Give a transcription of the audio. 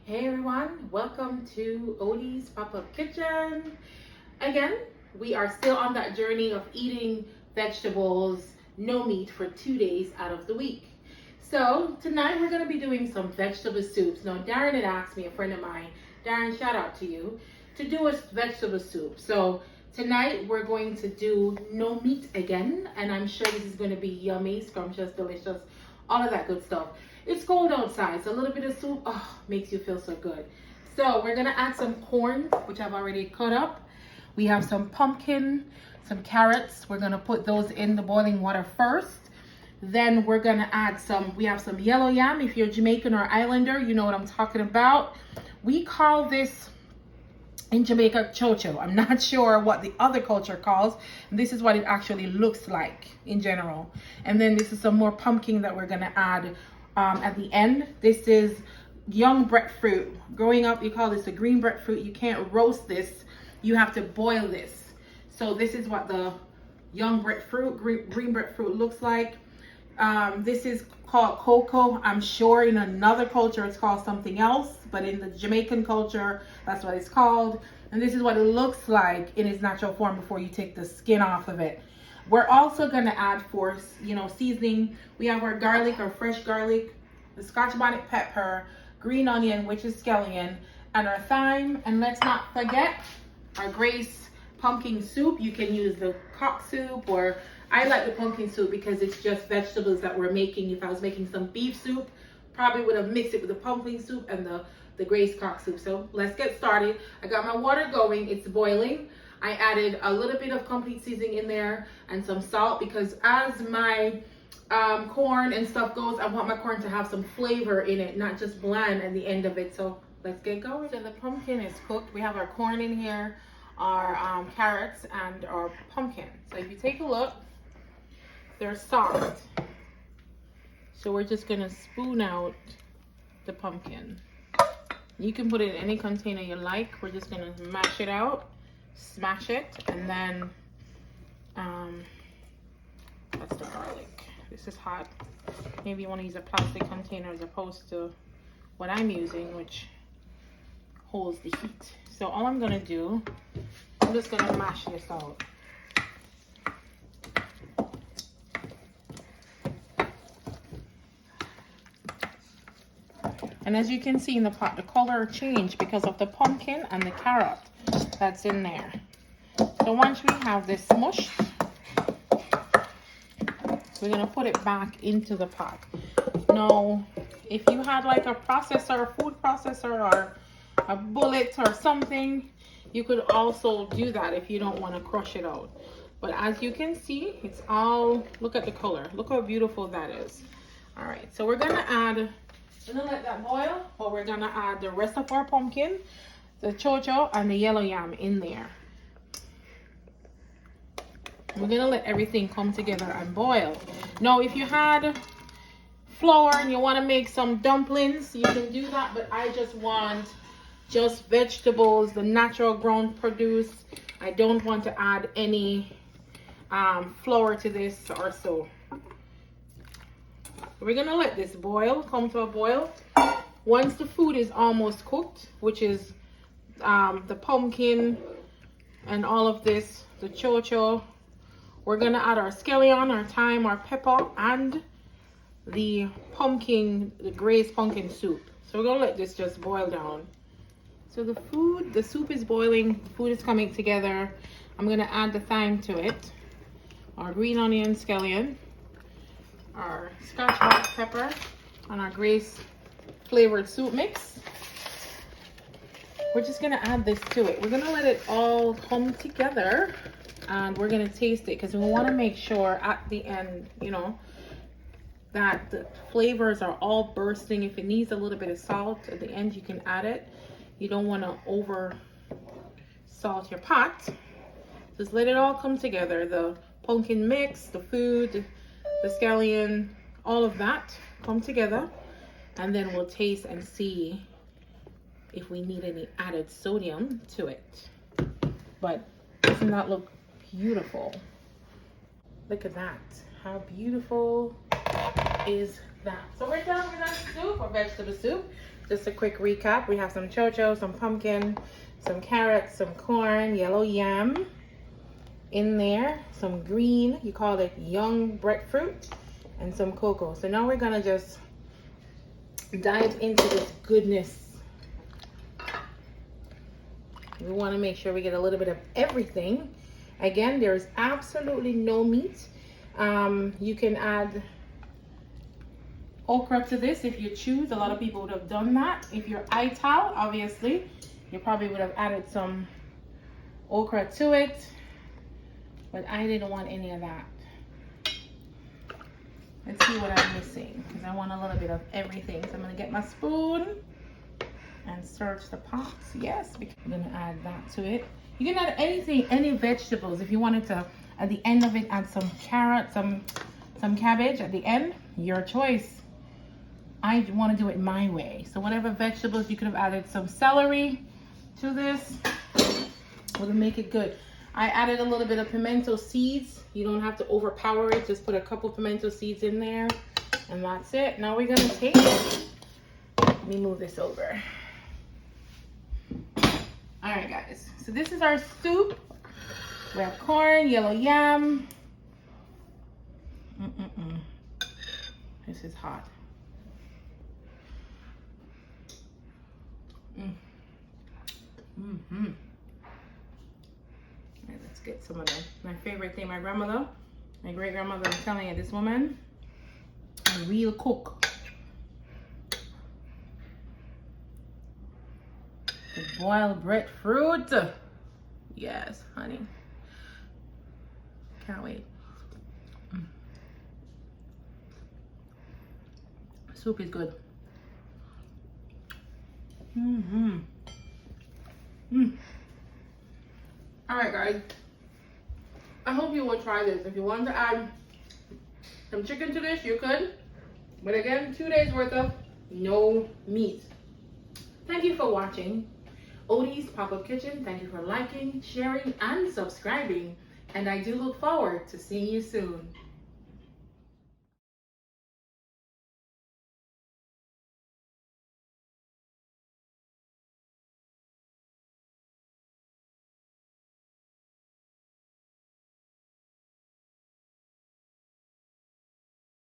Hey everyone, welcome to Odie's Pop-Up Kitchen. Again, we are still on that journey of eating vegetables, no meat for 2 days out of the week. So tonight we're going to be doing some vegetable soups. Now Darren had asked me, a friend of mine, Darren, shout out to you, to do a vegetable soup. So tonight we're going to do no meat again, and I'm sure this is going to be yummy, scrumptious, delicious, all of that good stuff. It's cold outside, so a little bit of soup makes you feel so good. So we're gonna add some corn, which I've already cut up. We have some pumpkin, some carrots. We're gonna put those in the boiling water first. Then we're gonna add we have some yellow yam. If you're Jamaican or Islander, you know what I'm talking about. We call this in Jamaica chocho. I'm not sure what the other culture calls. This is what it actually looks like in general. And then this is some more pumpkin that we're gonna add at the end. This is young breadfruit. Growing up, you call this a green breadfruit. You can't roast this. You have to boil this. So this is what the young breadfruit, green breadfruit looks like. This is called cocoa. I'm sure in another culture it's called something else, but in the Jamaican culture, that's what it's called. And this is what it looks like in its natural form before you take the skin off of it. We're also gonna add for, seasoning. We have our garlic, our fresh garlic, the Scotch bonnet pepper, green onion, which is scallion, and our thyme. And let's not forget our Grace pumpkin soup. You can use the cock soup, or I like the pumpkin soup because it's just vegetables that we're making. If I was making some beef soup, probably would have mixed it with the pumpkin soup and the Grace cock soup. So let's get started. I got my water going, it's boiling. I added a little bit of complete seasoning in there and some salt because as my corn and stuff goes, I want my corn to have some flavor in it, not just bland at the end of it. So let's get going. So the pumpkin is cooked. We have our corn in here, our carrots, and our pumpkin. So if you take a look, they're soft. So we're just gonna spoon out the pumpkin. You can put it in any container you like. We're just gonna mash it out, smash it, and then that's the garlic. This is hot. Maybe you want to use a plastic container as opposed to what I'm using, which holds the heat. So all I'm gonna do, I'm just gonna mash this out. And as you can see in the pot, the color changed because of the pumpkin and the carrot that's in there. So once we have this smushed, we're gonna put it back into the pot. Now, if you had like a processor, a food processor, or a bullet or something, you could also do that if you don't want to crush it out. But as you can see, it's all, look at the color. Look how beautiful that is. All right, so we're gonna let that boil, but we're gonna add the rest of our pumpkin, the chocho, and the yellow yam in there. We're gonna let everything come together and boil. Now, if you had flour and you want to make some dumplings, you can do that, but I just want vegetables, the natural ground produce. I don't want to add any flour to this or so. We're gonna let this come to a boil. Once the food is almost cooked, which is the pumpkin and all of this, the chocho, we're gonna add our scallion, our thyme, our pepper, and the pumpkin, the Grace pumpkin soup. So we're gonna let this just boil down. So the soup is boiling, the food is coming together. I'm gonna add the thyme to it, our green onion, scallion, our Scotch bonnet pepper, and our Grace flavored soup mix. We're just gonna add this to it. We're gonna let it all come together, and we're gonna taste it because we want to make sure at the end, that the flavors are all bursting. If it needs a little bit of salt at the end, you can add it. You don't want to over salt your pot. Just let it all come together. The pumpkin mix, the food, the scallion, all of that come together, and then we'll taste and see if we need any added sodium to it. But doesn't that look beautiful? Look at that. How beautiful is that? So we're done with our soup, or vegetable soup. just a quick recap. We have some chocho, some pumpkin, some carrots, some corn, yellow yam in there, some green, you call it young breadfruit, and some cocoa. So now we're gonna just dive into this goodness. We want to make sure we get a little bit of everything. Again, there's absolutely no meat. You can add okra to this if you choose. A lot of people would have done that. If you're ital, obviously, you probably would have added some okra to it, but I didn't want any of that. Let's see what I'm missing, because I want a little bit of everything. So I'm gonna get my spoon and search the pots. Yes, I'm gonna add that to it. You can add anything, any vegetables. If you wanted to, at the end of it, add some carrot, some cabbage at the end, your choice. I want to do it my way. So whatever vegetables, you could have added some celery to this. It'll make it good. I added a little bit of pimento seeds. You don't have to overpower it. Just put a couple pimento seeds in there, and that's it. Now we're gonna take it. Let me move this over. All right, guys. So this is our soup. We have corn, yellow yam. This is hot. Right, let's get some of my favorite thing. My grandmother, my great grandmother, I'm telling you, this woman, a real cook. The boiled breadfruit. Yes, honey. Can't wait. Soup is good. All right, guys. I hope you will try this. If you want to add some chicken to this, you could. But again, 2 days worth of no meat. Thank you for watching Odie's Pop-Up Kitchen. Thank you for liking, sharing, and subscribing. And I do look forward to seeing you soon.